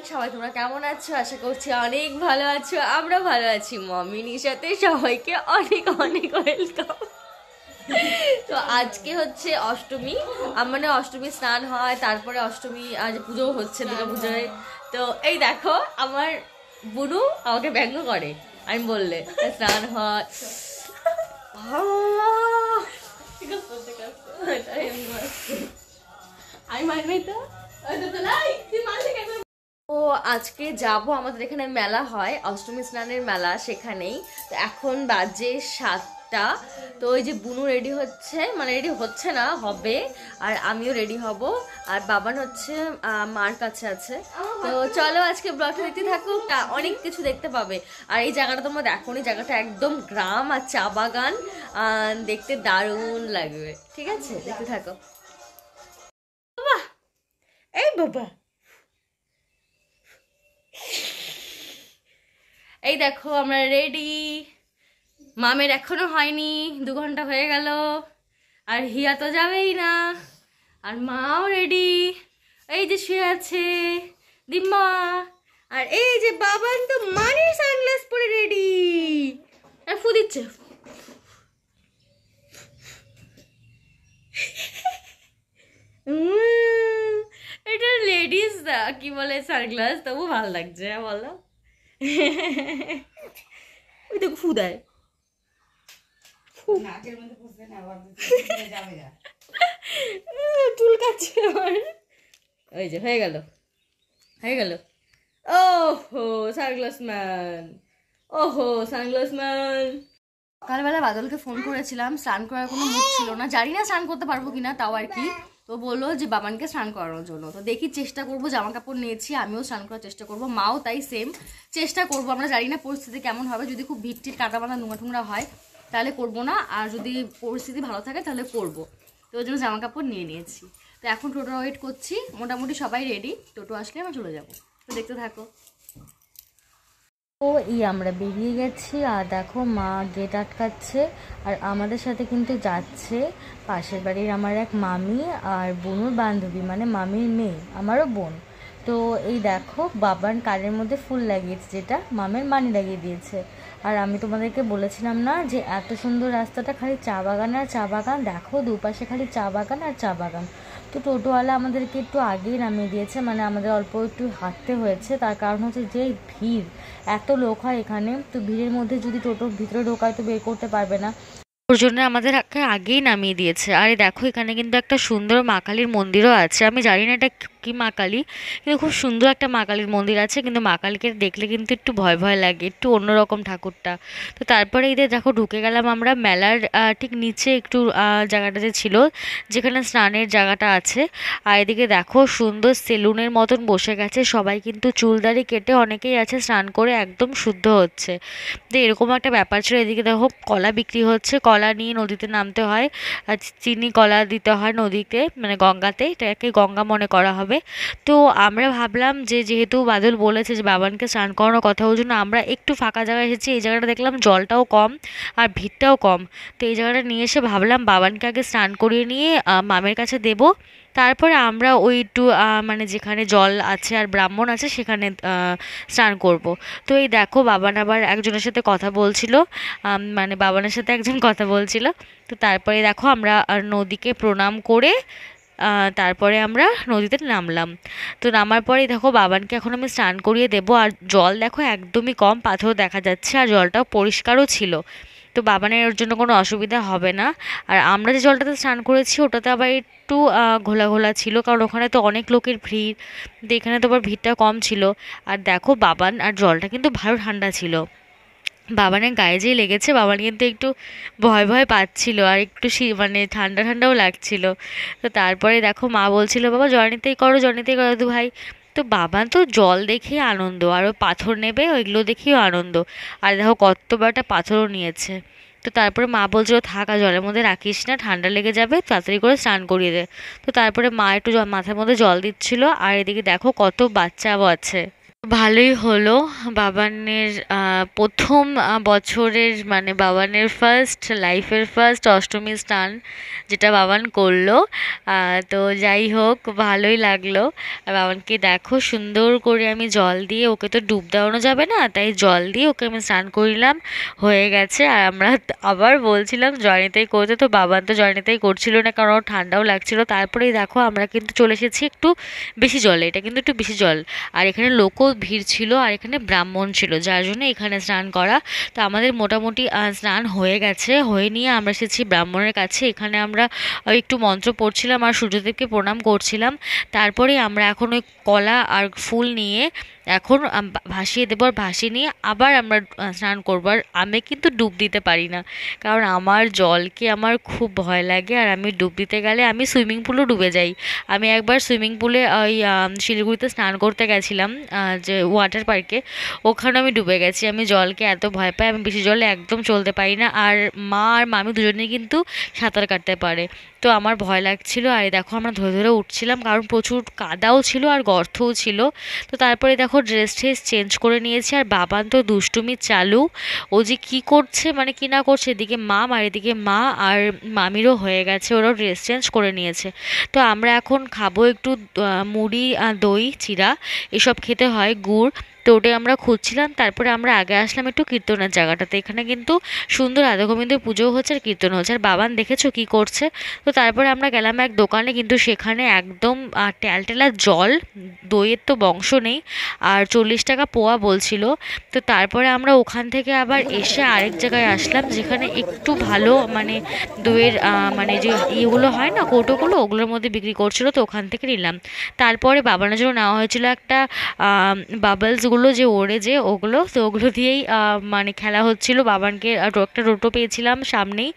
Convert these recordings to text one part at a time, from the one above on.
সবাই তোমরা কেমন আছো? আশা করছি অনেক ভালো আছো। আমরা ভালো আছি। মমিনীর সাথে সবাইকে অনেক অনেক ওয়েলকাম। তো আজকে হচ্ছে অষ্টমী, মানে অষ্টমী স্নান হয়, তারপরে অষ্টমী আজ পুজো হচ্ছে, দুর্গা পুজোয়। তো এই দেখো আমার বুনু আমাকে ব্যঙ্গ করে আমি বললে স্নান হয়। আমি মানবই তো। ও আজকে যাব, আমাদের এখানে মেলা হয়, অষ্টমী স্নানের মেলা, সেখানেই। তো এখন বাজে 7টা। তো ওই যে বুনু রেডি হচ্ছে, মানে রেডি হচ্ছে না, হবে। আর আমিও রেডি হব। আর বাবান হচ্ছে মার কাছে আছে। তো চলো আজকে ব্লগটা দেখতে থাকুক, অনেক কিছু দেখতে পাবে। আর এই জায়গাটা তোমরা দেখো, এই জায়গাটা একদম গ্রাম আর চা বাগান, দেখতে দারুণ লাগবে। ঠিক আছে, দেখতে থাকো। বাবা, এই বাবা, এই দেখো আমরা রেডি। মামের এখনো হয়নি, 2 ঘন্টা হয়ে গেল। আর হিয়া তো যাবেই না। আর মাও রেডি, এই যে শুয়ে আছে দিম্মা। আর এই যে বাবান তো মানির সানগ্লাস পরে রেডি, আর ফু দিচ্ছে। এটা লেডিস কি বলে সানগ্লাস, তবু ভালো লাগছে বলো। ওই দেখো ফু দেয়, চুল কাটছে আমার। ওই যে হয়ে গেল, হয়ে গেল। ওহো সানগ্লাস ম্যান, ওহো সানগ্লাস ম্যান। সকালবেলা বাদলকে ফোন করেছিলাম, স্নান করার কোনো মুড ছিল না, জানি না স্নান করতে পারবো কিনা, তাও আর কি। তো বললো যে বাবানকে স্নান করানোর জন্য। তো দেখি, চেষ্টা করবো, জামা কাপড় নিয়েছি, আমিও স্নান করার চেষ্টা করবো, মাও তাই সেম চেষ্টা করবো। আমরা জানি না পরিস্থিতি কেমন হবে, যদি খুব ভিড় টিট কাটা বাঁধা নোংরা টোংরা হয় তাহলে করবো না, আর যদি পরিস্থিতি ভালো থাকে তাহলে করবো। তো ওই জন্য জামা কাপড় নিয়ে নিয়েছি। তো এখন টোটো ওয়েট করছি, মোটামুটি সবাই রেডি, টোটো আসলে আমরা চলে যাবো। তো দেখতে থাকো। ও আমরা বেরিয়ে গেছি, আর দেখো মা গেট আটকাচ্ছে। আর আমাদের সাথে কিন্তু যাচ্ছে পাশের বাড়ির আমার এক মামি আর বোনুর বান্ধবী, মানে মামির মেয়ে, আমারও বোন। তো এই দেখো বাবার কানের মধ্যে ফুল লাগিয়েছে, যেটা মামের মানি লাগিয়ে দিয়েছে। আর আমি তোমাদেরকে বলেছিলাম না যে এত সুন্দর রাস্তাটা খালি চা বাগান আর চা বাগান, দেখো দুপাশে খালি চা বাগান আর চা বাগান। তো টোটোওয়ালা আমাদেরকে একটু আগেই নামিয়ে দিয়েছে, মানে আমাদের অল্প একটু হাঁটতে হয়েছে, তার কারণ হচ্ছে যে ভিড়, এত লোক হয় এখানে। তো ভিড়ের মধ্যে যদি টোটোর ভিতরে ঢোকায় তো বের করতে পারবে না, ওর জন্য আমাদের আগেই নামিয়ে দিয়েছে। আর দেখো এখানে কিন্তু একটা সুন্দর মা কালীর মন্দিরও আছে। আমি জানি না এটা কি মা কালী, কিন্তু খুব সুন্দর একটা মা কালীর মন্দির আছে। কিন্তু মা কালীকে দেখলে কিন্তু একটু ভয় ভয় লাগে, একটু অন্যরকম ঠাকুরটা। তো তারপরে এদের দেখো ঢুকে গেলাম আমরা মেলার ঠিক নিচে একটু জায়গাটাতে ছিল, যেখানে স্নানের জায়গাটা আছে। আর এদিকে দেখো সুন্দর সেলুনের মতন বসে গেছে সবাই, কিন্তু চুলদারি কেটে অনেকেই আছে স্নান করে একদম শুদ্ধ হচ্ছে। তো এরকম একটা ব্যাপার ছিল। এদিকে দেখো কলা বিক্রি হচ্ছে, কলা নিয়ে নদীতে নামতে হয়, আর চিনি কলা দিতে হয় নদীতে, মানে গঙ্গাতে, এটাকে গঙ্গা মনে করা হবে। তো আমরা ভাবলাম যে যেহেতু বাদল বলেছে যে বাবানকে স্নান করানোর কথা, ওই জন্য আমরা একটু ফাঁকা জায়গায় এসেছি। এই জায়গাটা দেখলাম জলটাও কম আর ভিড়টাও কম। তো এই জায়গাটা নিয়ে এসে ভাবলাম বাবানকে আগে স্নান করিয়ে নিয়ে মামের কাছে দেবো, তারপরে আমরা ওই একটু মানে যেখানে জল আছে আর ব্রাহ্মণ আছে সেখানে স্নান করব। তো এই দেখো বাবান আবার একজনের সাথে কথা বলছিল, মানে বাবানের সাথে একজন কথা বলছিল। তো তারপরে দেখো আমরা নদীকে প্রণাম করে তারপরে আমরা নদীতে নামলাম। তো নামার পরে দেখো বাবানকে এখন আমি স্নান করিয়ে দেবো। আর জল দেখো একদমই কম, পাথর দেখা যাচ্ছে, আর জলটাও পরিষ্কারও ছিল। তো বাবানের ওর জন্য কোনো অসুবিধা হবে না। আর আমরা যে জলটাতে স্নান করেছি ওটাতে আবার একটু ঘোলা ঘোলা ছিল, কারণ ওখানে তো অনেক লোকের ভিড়, তো এখানে তো আবার ভিড়টা কম ছিল। আর দেখো বাবান আর জলটা কিন্তু ভালো ঠান্ডা ছিল, বাবানের গায়ে যেই লেগেছে বাবান কিন্তু একটু ভয় ভয় পাচ্ছিল, আর একটু মানে ঠান্ডা ঠান্ডাও লাগছিল। তো তারপরে দেখো মা বলছিল বাবা জনিতেই করো, জনিতেই করো দু ভাই। তো বাবা তো জল দেখেই আনন্দ, আর ও পাথর নেবে ওইগুলো দেখেও আনন্দ। আর দেখো কতবারটা পাথরও নিয়েছে। তো তারপরে মা বলছিল থাকা জলের মধ্যে রাখিস না, ঠান্ডা লেগে যাবে, তাড়াতাড়ি করে স্নান করিয়ে দে। তো তারপরে মা একটু মাথার মধ্যে জল দিচ্ছিল। আর এদিকে দেখো কত বাচ্চাও আছে। ভালোই হলো। বাবানের প্রথম বছরের মানে বাবানের ফার্স্ট লাইফের ফার্স্ট অষ্টমী স্নান যেটা বাবান করলো। তো যাই হোক ভালোই লাগলো। আর বাবানকে দেখো সুন্দর করে আমি জল দিয়ে, ওকে তো ডুব দেওয়ানো যাবে না, তাই জল দিয়ে ওকে আমি স্নান করিলাম, হয়ে গেছে। আর আমরা আবার বলছিলাম জয়নিতাই করতে, তো বাবান তো জয়নিতাই করছিল না কারণ ওর ঠান্ডাও লাগছিল। তারপরেই দেখো আমরা কিন্তু চলে এসেছি একটু বেশি জলে, এটা কিন্তু একটু বেশি জল। আর এখানে লোকও ভিড় ছিল, আর এখানে ব্রাহ্মণ ছিল, যার জন্য এখানে স্নান করা। তো আমাদের মোটামুটি স্নান হয়ে গেছে, হয়ে নিয়ে আমরা এসেছি ব্রাহ্মণের কাছে। এখানে আমরা একটু মন্ত্র পড়ছিলাম আর সূর্যদেবকে প্রণাম করছিলাম। তারপরে আমরা এখন ওই কলা আর ফুল নিয়ে এখন ভাসিয়ে দেবো, আর ভাসিয়ে নিয়ে আবার আমরা স্নান করবো। আর আমি কিন্তু ডুব দিতে পারি না, কারণ আমার জলকে আমার খুব ভয় লাগে। আর আমি ডুব দিতে গেলে আমি সুইমিং পুলও ডুবে যাই। আমি একবার সুইমিং পুলে ওই শিলিগুড়িতে স্নান করতে গেছিলাম, যে ওয়াটার পার্কে, ওখানে আমি ডুবে গেছি। আমি জলকে এত ভয় পাই, আমি বেশি জলে একদম চলতে পারি না। আর মা আর মামি দুজনেই কিন্তু সাঁতার কাটতে পারে, তো আমার ভয় লাগছিল। আর দেখো আমরা ধরে ধরে উঠছিলাম, কারণ প্রচুর কাদাও ছিল আর গর্তও ছিল। তো তারপরে দেখো ড্রেস ট্রেস চেঞ্জ করে নিয়েছি। আর বাবান তো দুষ্টুমি চালু, ও যে কী করছে মানে কি না করছে, এদিকে মা আর এদিকে মা আর মামিরও হয়ে গেছে, ওরাও ড্রেস চেঞ্জ করে নিয়েছে। তো আমরা এখন খাবো একটু মুড়ি, দই চিড়া এসব খেতে হয়, গুড়। তো ওটাই আমরা খুঁজছিলাম। তারপরে আমরা আগে আসলাম একটু কীর্তনের জায়গাটাতে, এখানে কিন্তু সুন্দর রাধাগোবিন্দের পুজো হচ্ছে আর কীর্তন হচ্ছে। আর বাবান দেখেছো কি করছে। তো তারপরে আমরা গেলাম এক দোকানে, কিন্তু সেখানে একদম ট্যালটেলা জল, দইয়ের তো বংশ নেই, আর 40 টাকা পোয়া বলছিল। তো তারপরে আমরা ওখান থেকে আবার এসে আরেক জায়গায় আসলাম, যেখানে একটু ভালো মানে দইয়ের মানে যে ইয়েগুলো হয় না কৌটোগুলো, ওগুলোর মধ্যে বিক্রি করছিল, তো ওখান থেকে নিলাম। তারপরে বাবানের জন্য নেওয়া হয়েছিল একটা বাবলসগুলো যে ওড়ে যে ওগুলো, তো ওগুলো দিয়েই মানে খেলা হচ্ছিল। বাবানকে একটা টোটো পেয়েছিলাম সামনেই,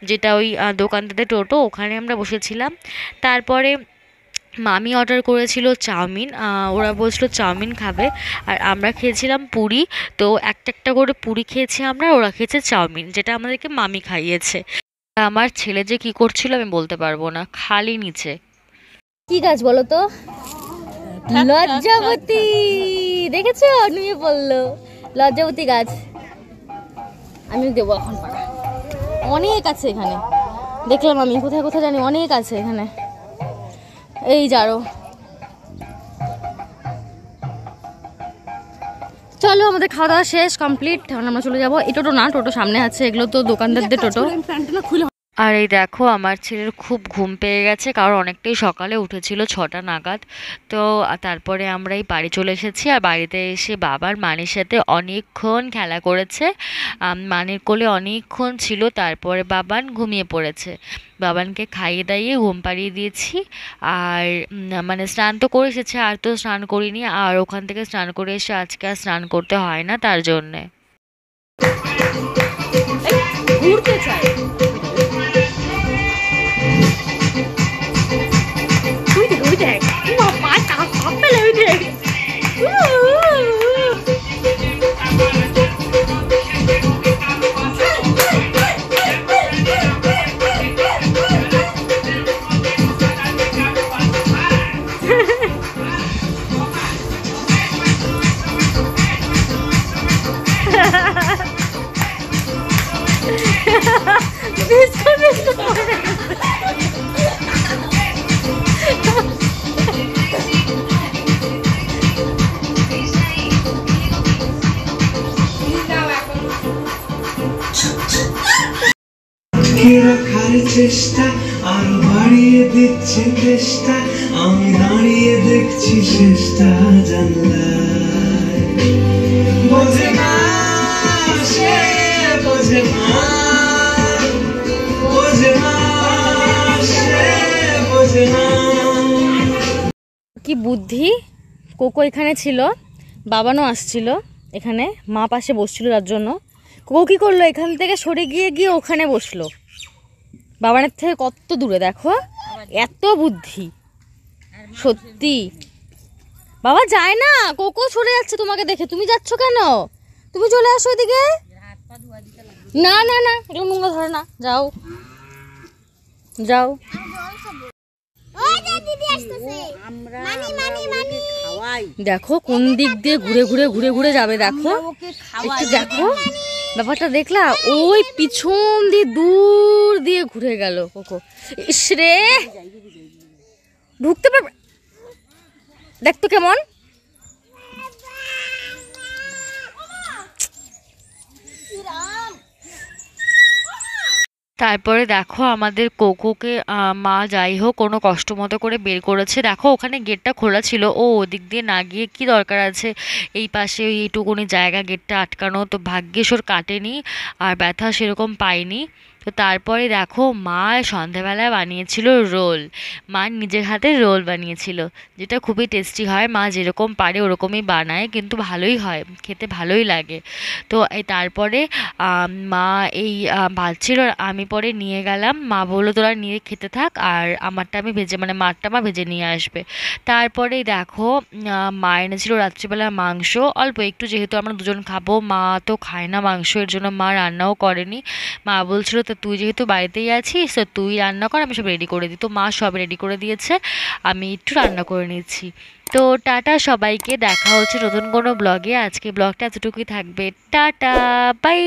যেটা ওই দোকানটাতে টোটো, ওখানে আমরা বসেছিলাম। তারপরে মামি অর্ডার করেছিল চাউমিন, ওরা বলছিল চাউমিন খাবে, আর আমরা খেয়েছিলাম পুরি। তো একটা একটা করে পুরি খেয়েছি আমরা, ওরা খেয়েছে চাউমিন, যেটা আমাদেরকে মামি খাইয়েছে। আমার ছেলে যে কি করছিল আমি বলতে পারবো না, খালি নিচে। কি গাছ বলো তো? লজ্জাবতী, দেখেছো নুয়ে পড়লো, লজ্জাবতী গাছ। আমি দেবো এখন পাড়া, অনেক আছে এখানে, দেখলাম আমি কোথায় কোথায় জানি, অনেক আছে এখানে। এই যারো, চলো আমাদের খাওয়া দাওয়া শেষ, কমপ্লিট। এখন আমরা চলে যাবো। এই টোটো না, টোটো সামনে আছে, এগুলো তো দোকানদারদের টোটো। আর এই দেখো আমার ছেলের খুব ঘুম পেয়ে গেছে, কারণ অনেকটাই সকালে উঠেছিল 6টা নাগাদ। তো তারপরে আমরা এই বাড়ি চলে এসেছি, আর বাড়িতে এসে বাবার মানির সাথে অনেকক্ষণ খেলা করেছে, মানির কোলে অনেকক্ষণ ছিল। তারপরে বাবান ঘুমিয়ে পড়েছে, বাবানকে খাইয়ে দাইয়ে ঘুম পাড়িয়ে দিয়েছি। আর মানে স্নান তো করে এসেছে, আর তো স্নান করিনি, আর ওখান থেকে স্নান করে এসে আজকে আর স্নান করতে হয় না তার জন্যে। ঘুরতে চাই, রাখার চেষ্টা আর বাড়িয়ে দিচ্ছে চেষ্টা, আমি দাঁড়িয়ে দেখছি শেষটা জানলায়। বোঝে না সে, বোঝে না, বোঝে না সে, বোঝে না। কি বুদ্ধি। কোকো এখানে ছিল, বাবানও আসছিল এখানে, মা পাশে বসছিল, তার জন্য কোকো কি করলো, এখান থেকে সরে গিয়ে গিয়ে ওখানে বসলো, বাবানের থেকে কত দূরে। দেখো এত বুদ্ধি, সত্যি। বাবা যায় না, কোকো সরে যাচ্ছে তোমাকে দেখে, তুমি যাচ্ছ কেন? তুমি চলে আসো এদিকে। না না না, এগুলো নোংরা ধরে না, যাও যাও। দিদি আসতেছে, মানি মানি মানি। দেখো কোন দিক দিয়ে ঘুরে ঘুরে ঘুরে ঘুরে যাবে, দেখো একটু দেখো ব্যাপারটা দেখলা, ওই পিছন দিয়ে দূর দিয়ে ঘুরে গেল কোকো। ইসরে ঢুকতে পারবে, দেখতো কেমন। তারপরে দেখো আমাদের কোকোকে মা যাই হোক কোনো কষ্ট মতো করে বের করেছে। দেখো ওখানে গেটটা খোলা ছিল, ও ওদিক দিয়ে না গিয়ে কি দরকার আছে এই পাশে এইটুকুনি জায়গা গেটটা আটকানো, তো ভাগ্যিস ওর কাটেনি আর ব্যথা সেরকম পাইনি। তো তারপরে দেখো মা সন্ধ্যাবেলায় বানিয়েছিল রোল, মা নিজের হাতে রোল বানিয়েছিল, যেটা খুবই টেস্টি হয়। মা যেরকম পারে ওরকমই বানায়, কিন্তু ভালোই হয়, খেতে ভালোই লাগে। তো এই তারপরে মা এই ভাজছিল, আর আমি পরে নিয়ে গেলাম। মা বললো তোরা নিয়ে খেতে থাক, আর আমারটা আমি ভেজে মানে মারটা মা ভেজে নিয়ে আসবে। তারপরেই দেখো মা এনেছিল রাত্রিবেলা মাংস অল্প একটু, যেহেতু আমরা দুজন খাবো, মা তো খায় না মাংস, এর জন্য মা রান্নাও করেনি। মা বলছিল তো তুই যেহেতু বাড়িতেই আছিস তো তুই রান্না কর, আমি সব রেডি করে দিই। তো মা সব রেডি করে দিয়েছে, আমি একটু রান্না করে নিচ্ছি। তো টাটা সবাইকে, দেখা হচ্ছে নতুন কোনো ব্লগে। আজকে ব্লগটা এতটুকুই থাকবে, টাটা বাই।